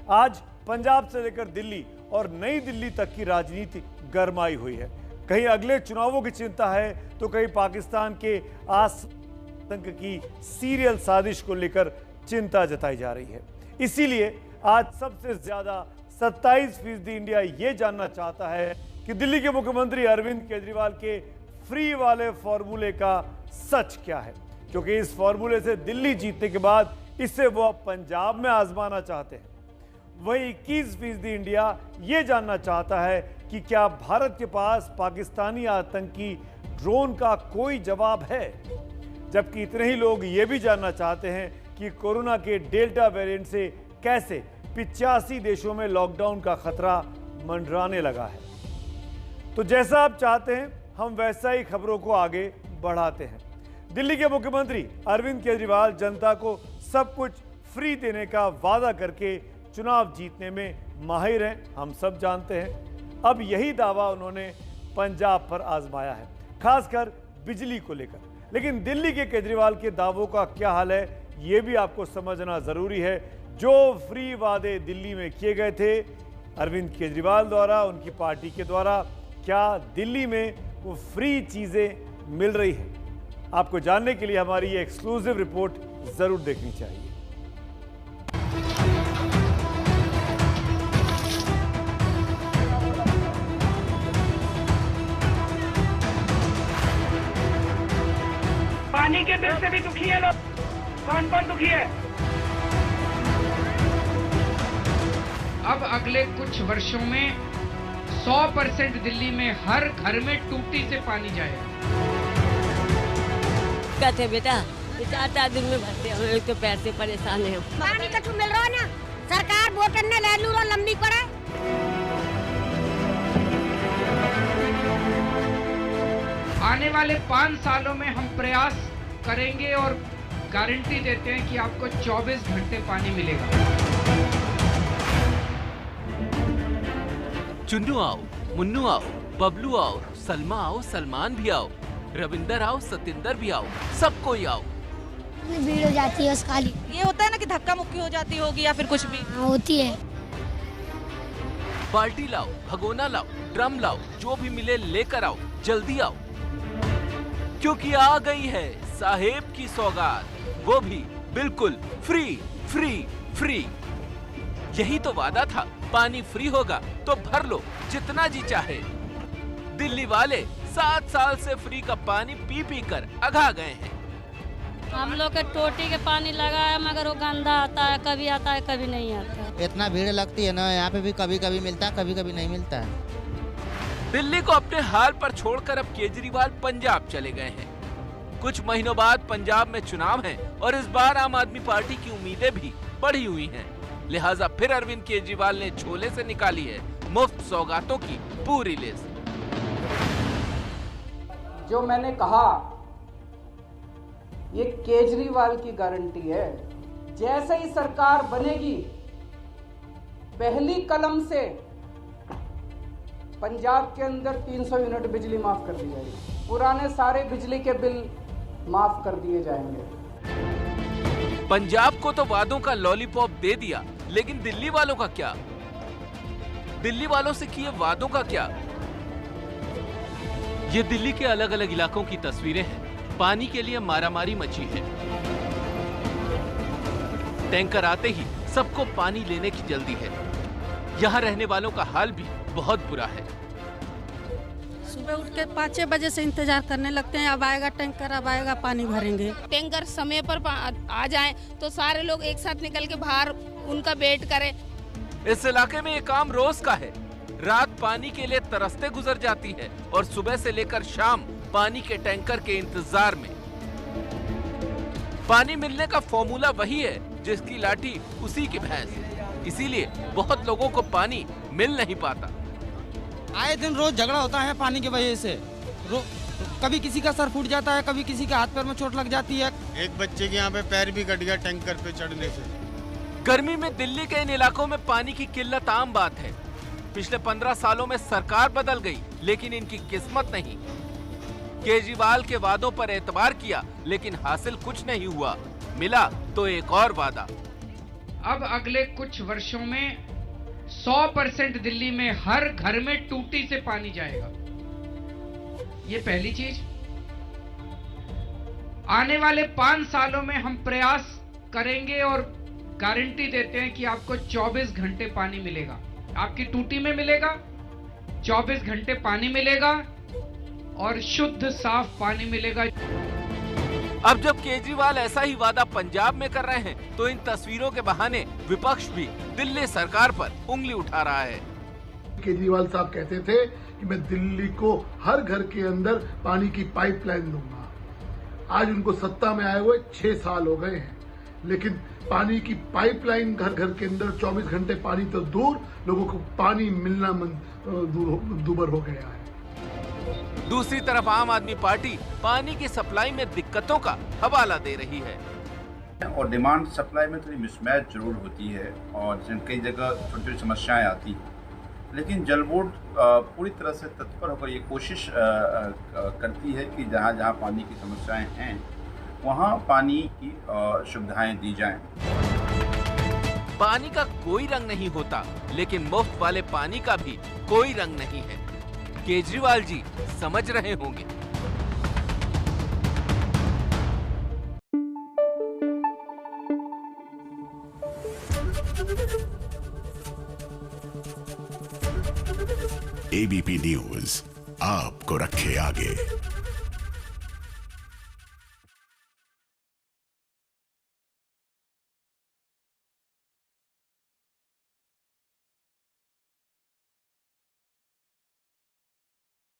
आज पंजाब से लेकर दिल्ली और नई दिल्ली तक की राजनीति गरमाई हुई है। कहीं अगले चुनावों की चिंता है तो कहीं पाकिस्तान के आतंक की सीरियल साजिश को लेकर चिंता जताई जा रही है। इसीलिए आज सबसे ज्यादा 27% इंडिया ये जानना चाहता है कि दिल्ली के मुख्यमंत्री अरविंद केजरीवाल के फ्री वाले फॉर्मूले का सच क्या है, क्योंकि इस फॉर्मूले से दिल्ली जीतने के बाद इसे वो पंजाब में आजमाना चाहते हैं। वहीं 21% इंडिया ये जानना चाहता है कि क्या भारत के पास पाकिस्तानी आतंकी ड्रोन का कोई जवाब है, जबकि इतने ही लोग ये भी जानना चाहते हैं कि कोरोना के डेल्टा वेरिएंट से कैसे 85 देशों में लॉकडाउन का खतरा मंडराने लगा है। तो जैसा आप चाहते हैं हम वैसा ही खबरों को आगे बढ़ाते हैं। दिल्ली के मुख्यमंत्री अरविंद केजरीवाल जनता को सब कुछ फ्री देने का वादा करके चुनाव जीतने में माहिर हैं, हम सब जानते हैं। अब यही दावा उन्होंने पंजाब पर आजमाया है, खासकर बिजली को लेकर। लेकिन दिल्ली के केजरीवाल के दावों का क्या हाल है, यह भी आपको समझना जरूरी है। जो फ्री वादे दिल्ली में किए गए थे अरविंद केजरीवाल द्वारा, उनकी पार्टी के द्वारा, क्या दिल्ली में वो फ्री चीजें मिल रही है? आपको जानने के लिए हमारी ये एक्सक्लूसिव रिपोर्ट जरूर देखनी चाहिए। पानी के बिल से भी दुखी है लोग। कौन कौन दुखी है? अब अगले कुछ वर्षों में 100% दिल्ली में हर घर में टूटी से पानी जाएगा। कहते बेटा 4 दिन में भरते हैं, एक तो पैर से परेशान है। पानी का तो मिल रहा है ना, सरकार वोटर ने ले लू और लंबी पड़े। आने वाले 5 सालों में हम प्रयास करेंगे और गारंटी देते हैं कि आपको 24 घंटे पानी मिलेगा। चुन्नू आओ, मुन्नू आओ, बबलू आओ, सलमा आओ, सलमान भी आओ, रविंदर आओ, सतिंदर भी आओ, सब कोई आओ। भीड़ हो जाती है उसका। ये होता है ना कि धक्का मुक्की हो जाती होगी या फिर कुछ भी होती है। बाल्टी लाओ, भगोना लाओ, ड्रम लाओ, जो भी मिले लेकर आओ, जल्दी आओ, क्योंकि आ गई है साहेब की सौगात, वो भी बिल्कुल फ्री फ्री फ्री। यही तो वादा था, पानी फ्री होगा तो भर लो जितना जी चाहे। दिल्ली वाले 7 साल से फ्री का पानी पी पी कर अघा गए हैं। हम लोग के टोटी के पानी लगा है, मगर वो गंदा आता है, कभी आता है कभी नहीं आता। इतना भीड़ लगती है ना, यहाँ पे भी कभी कभी मिलता है, कभी कभी नहीं मिलता है। दिल्ली को अपने हाल पर छोड़कर अब केजरीवाल पंजाब चले गए हैं। कुछ महीनों बाद पंजाब में चुनाव हैं और इस बार आम आदमी पार्टी की उम्मीदें भी बढ़ी हुई हैं। लिहाजा फिर अरविंद केजरीवाल ने झोले से निकाली है मुफ्त सौगातों की पूरी लिस्ट। जो मैंने कहा ये केजरीवाल की गारंटी है। जैसे ही सरकार बनेगी पहली कलम से पंजाब के अंदर 300 यूनिट बिजली माफ कर दी जाएगी। पुराने सारे बिजली के बिल माफ कर दिए जाएंगे। पंजाब को तो वादों का लॉलीपॉप दे दिया, लेकिन दिल्ली वालों का क्या? दिल्ली वालों से किए वादों का क्या? ये दिल्ली के अलग अलग इलाकों की तस्वीरें हैं। पानी के लिए मारामारी मची है। टैंकर आते ही सबको पानी लेने की जल्दी है। यहाँ रहने वालों का हाल भी बहुत बुरा है। सुबह उठ के 5-6 बजे से इंतजार करने लगते हैं, अब आएगा टैंकर, अब आएगा पानी भरेंगे। टैंकर समय पर आ जाए तो सारे लोग एक साथ निकल के बाहर उनका वेट करें। इस इलाके में ये काम रोज का है। रात पानी के लिए तरसते गुजर जाती है और सुबह से लेकर शाम पानी के टैंकर के इंतजार में। पानी मिलने का फॉर्मूला वही है जिसकी लाठी उसी की भैंस। इसीलिए बहुत लोगों को पानी मिल नहीं पाता। आए दिन रोज झगड़ा होता है पानी की वजह से। कभी किसी का सर फूट जाता है, कभी किसी के हाथ पैर में चोट लग जाती है। एक बच्चे के यहाँ पे पैर भी कट गया टैंकर पे चढ़ने से। गर्मी में दिल्ली के इन इलाकों में पानी की किल्लत आम बात है। पिछले 15 सालों में सरकार बदल गई, लेकिन इनकी किस्मत नहीं। केजरीवाल के वादों पर एतबार किया, लेकिन हासिल कुछ नहीं हुआ। मिला तो एक और वादा। अब अगले कुछ वर्षों में 100% दिल्ली में हर घर में टूटी से पानी जाएगा। ये पहली चीज। आने वाले 5 सालों में हम प्रयास करेंगे और गारंटी देते हैं कि आपको 24 घंटे पानी मिलेगा, आपकी टूटी में मिलेगा, 24 घंटे पानी मिलेगा और शुद्ध साफ पानी मिलेगा। अब जब केजरीवाल ऐसा ही वादा पंजाब में कर रहे हैं, तो इन तस्वीरों के बहाने विपक्ष भी दिल्ली सरकार पर उंगली उठा रहा है। केजरीवाल साहब कहते थे कि मैं दिल्ली को हर घर के अंदर पानी की पाइपलाइन दूंगा। आज उनको सत्ता में आए हुए 6 साल हो गए हैं, लेकिन पानी की पाइपलाइन घर घर के अंदर 24 घंटे पानी तो दूर, लोगों को पानी मिलना दूभर हो गया है। दूसरी तरफ आम आदमी पार्टी पानी की सप्लाई में दिक्कतों का हवाला दे रही है। और डिमांड सप्लाई में थोड़ी मिसमैच जरूर होती है और कई जगह छोटी छोटी समस्याएं आती हैं, लेकिन जल बोर्ड पूरी तरह से तत्पर होकर ये कोशिश करती है कि जहाँ जहाँ पानी की समस्याएं हैं वहाँ पानी की सुविधाएं दी जाएं। पानी का कोई रंग नहीं होता, लेकिन मुफ्त वाले पानी का भी कोई रंग नहीं है। केजरीवाल जी समझ रहे होंगे। एबीपी न्यूज आपको रखे आगे।